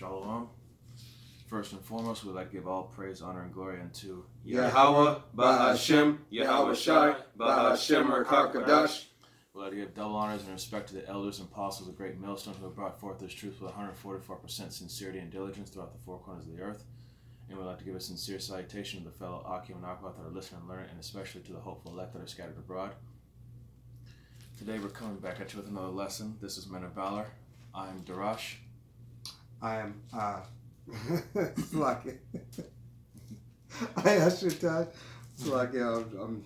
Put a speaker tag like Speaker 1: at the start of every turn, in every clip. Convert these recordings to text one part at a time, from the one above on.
Speaker 1: Shalom. First and foremost, we'd like to give all praise, honor, and glory unto
Speaker 2: Yahweh, Bahashem, Yahweh Shai, Bahashem, Rakakadash.
Speaker 1: We'd like to give double honors and respect to the elders and apostles of Great Millstone who have brought forth this truth with 144% sincerity and diligence throughout the four corners of the earth. And we'd like to give a sincere salutation to the fellow Akim and Akbat that are listening and learning, and especially to the hopeful elect that are scattered abroad. Today we're coming back at you with another lesson. This is Men of Valor. I'm Darash.
Speaker 2: I am, Slaki. I Ashutad. Slaki,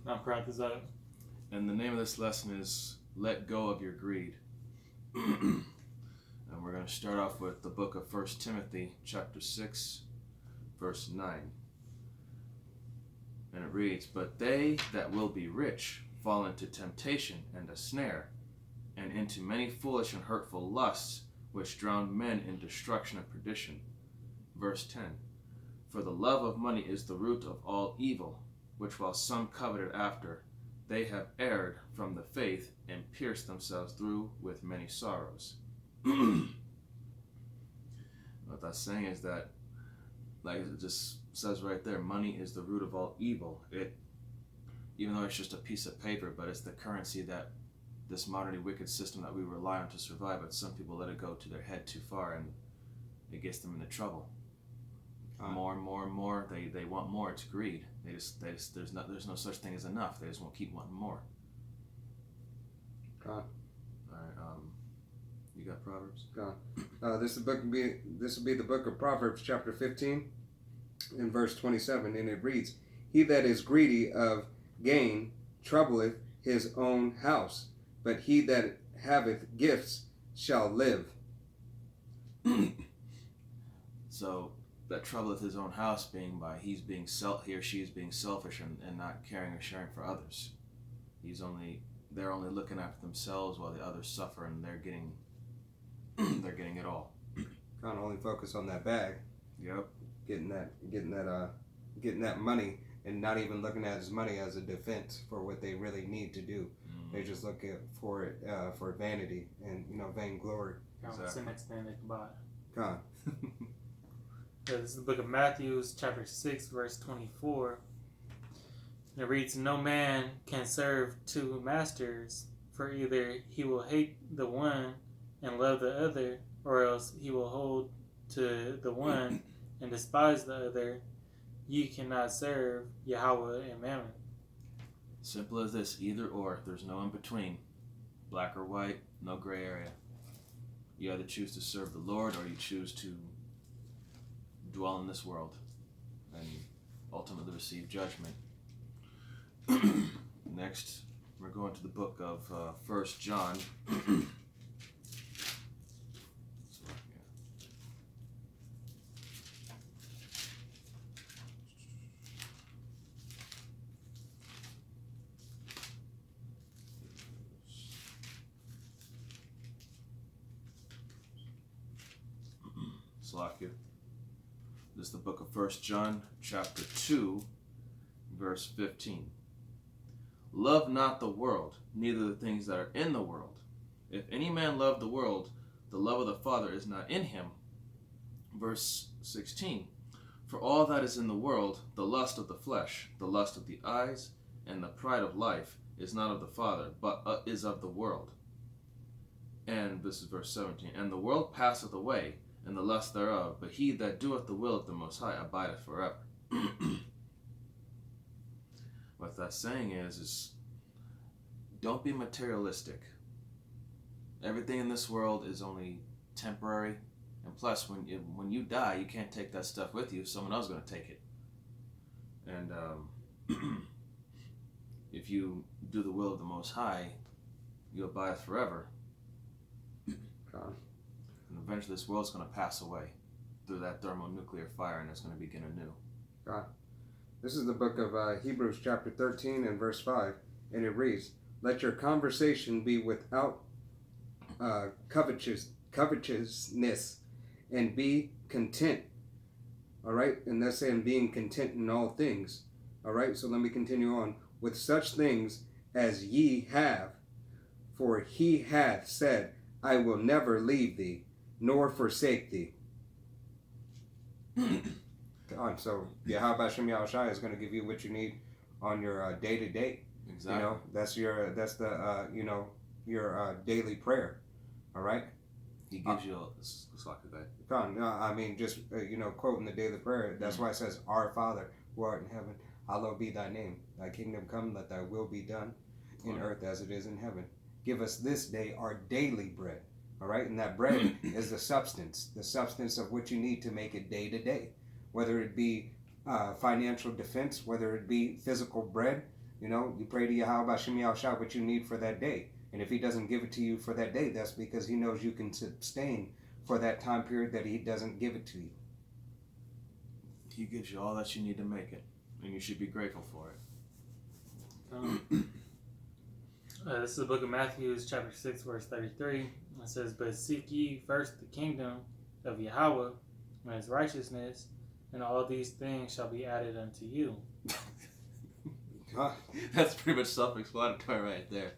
Speaker 3: I'm Pratizat.
Speaker 1: And the name of this lesson is Let Go of Your Greed. And we're going to start off with the book of 1 Timothy, chapter 6, verse 9. And it reads, But they that will be rich fall into temptation and a snare, and into many foolish and hurtful lusts, which drown men in destruction and perdition. Verse 10. For the love of money is the root of all evil, which while some coveted after, they have erred from the faith and pierced themselves through with many sorrows. What that's saying is that, like it just says right there, money is the root of all evil. Even though it's just a piece of paper, but it's the currency that this modern wicked system that we rely on to survive, but some people let it go to their head too far and it gets them into trouble. More and more and more, they want more. It's greed. There's no such thing as enough. They just won't keep wanting more.
Speaker 2: God.
Speaker 1: All right. You got Proverbs?
Speaker 2: God. This will be the book of Proverbs, chapter 15, in verse 27, and it reads, He that is greedy of gain troubleth his own house, but he that haveth gifts shall live.
Speaker 1: So that troubleth his own house being by he or she is being selfish and not caring or sharing for others. They're only looking after themselves while the others suffer and they're getting it all.
Speaker 2: Kind of only focus on that bag.
Speaker 1: Yep.
Speaker 2: Getting that money and not even looking at his money as a defense for what they really need to do. They just look for it for vanity and vainglory.
Speaker 3: That's the next thing they can buy.
Speaker 2: God.
Speaker 3: This is the book of Matthew, chapter 6, verse 24. And it reads, No man can serve two masters, for either he will hate the one and love the other, or else he will hold to the one and despise the other. Ye cannot serve Yahweh and Mammon.
Speaker 1: Simple as this, either or. There's no in between. Black or white, no gray area. You either choose to serve the Lord or you choose to dwell in this world and ultimately receive judgment. Next, we're going to the book of 1 John. Salakia. This is the book of 1 John, chapter 2, verse 15. Love not the world, neither the things that are in the world. If any man love the world, the love of the Father is not in him. Verse 16. For all that is in the world, the lust of the flesh, the lust of the eyes, and the pride of life, is not of the Father, but is of the world. And this is verse 17. And the world passeth away, and the lust thereof, but he that doeth the will of the Most High abideth forever. What that's saying is don't be materialistic. Everything in this world is only temporary, and plus when you die, you can't take that stuff with you. Someone else is going to take it. And if you do the will of the Most High, you abide forever.
Speaker 2: God.
Speaker 1: And eventually this world's going to pass away through that thermonuclear fire, and it's going to begin anew.
Speaker 2: God. This is the book of Hebrews chapter 13 and verse 5, and it reads, Let your conversation be without covetousness, and be content. All right? And that's saying being content in all things. All right? So let me continue on. With such things as ye have, for he hath said, I will never leave thee, nor forsake thee. So Yahweh Hashem Yahushai is going to give you what you need on your day to day.
Speaker 1: Exactly.
Speaker 2: You know, that's the your daily prayer. All right.
Speaker 1: He gives you it's like that.
Speaker 2: I mean, just quoting the daily prayer. That's why it says, "Our Father who art in heaven, hallowed be thy name. Thy kingdom come. Let thy will be done in earth as it is in heaven. Give us this day our daily bread." All right, and that bread is the substance of what you need to make it day to day, whether it be financial defense, whether it be physical bread. You pray to Yahweh Hashem Yahushua what you need for that day. And if he doesn't give it to you for that day, that's because he knows you can sustain for that time period that he doesn't give it to you.
Speaker 1: He gives you all that you need to make it, and you should be grateful for it.
Speaker 3: This is the book of Matthew, chapter 6, verse 33. It says, "But seek ye first the kingdom of Yahweh and his righteousness, and all these things shall be added unto you."
Speaker 1: That's pretty much self-explanatory right there.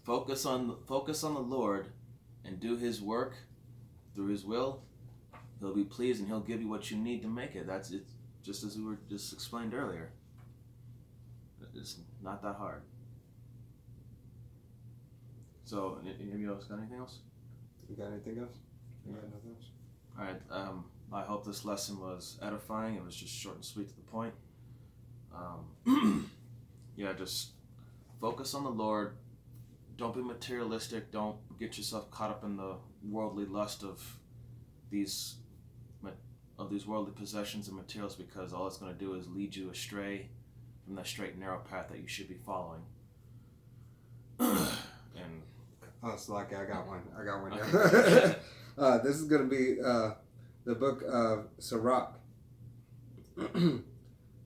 Speaker 1: Focus on the Lord and do his work through his will. He'll be pleased and he'll give you what you need to make it. That's it, just as we were just explained earlier. It's not that hard. So, anybody else got anything else?
Speaker 2: You got anything else? You got nothing else?
Speaker 1: All right. I hope this lesson was edifying. It was just short and sweet to the point. Just focus on the Lord. Don't be materialistic. Don't get yourself caught up in the worldly lust of these worldly possessions and materials, because all it's going to do is lead you astray from that straight and narrow path that you should be following. And
Speaker 2: it's like I got one. This is going to be the book of Sirach.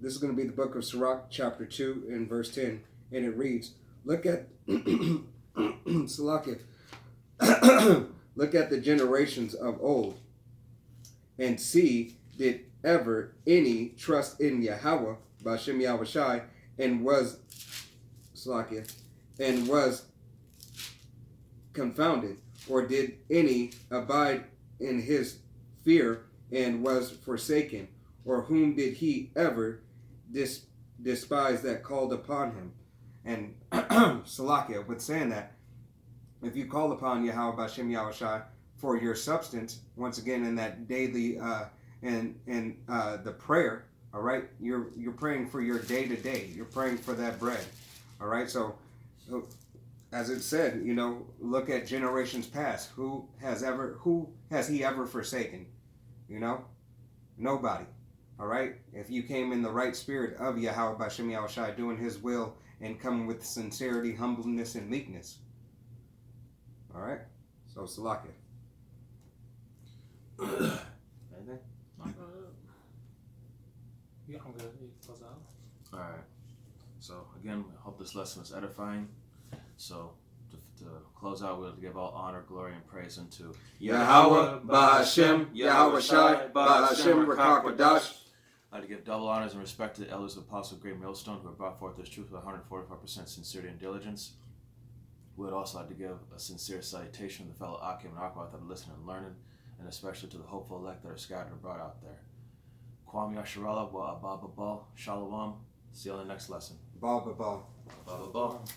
Speaker 2: This is going to be the book of Sirach, chapter 2, and verse 10. And it reads, Look at Salakia. Look at the generations of old, and see, did ever any trust in Yahweh, B'Shem Yahushai, and was confounded, or did any abide in his fear and was forsaken, or whom did he ever despise that called upon him? And Salakia, with saying that, if you call upon Yahweh B'Shem Yahushai for your substance, once again in that daily the prayer, all right, you're praying for your day to day. You're praying for that bread, all right. So, as it said, look at generations past. Who has he ever forsaken? Nobody. All right. If you came in the right spirit of Yahweh B'Shem Yahushai, doing his will and coming with sincerity, humbleness, and meekness. All right. So, Salakia.
Speaker 1: Anything?
Speaker 3: Yeah, I'm good. You close out.
Speaker 1: All right. So again, I hope this lesson was edifying. So to close out, we'll give all honor, glory, and praise unto
Speaker 2: Yahweh B'Hashem, Yahweh Shai, B'Hashem Rakakadash.
Speaker 1: I'd like to give double honors and respect to the elders of the Apostle of Great Millstone who have brought forth this truth with 145% sincerity and diligence. We would also like to give a sincere salutation to the fellow Akim and Akwath that are listening and learning, and especially to the hopeful elect that are scattered abroad out there. Kwam Yasharallah wa Abba Babal. Shalom. See you on the next lesson.
Speaker 2: Ball.
Speaker 1: Abba Babal.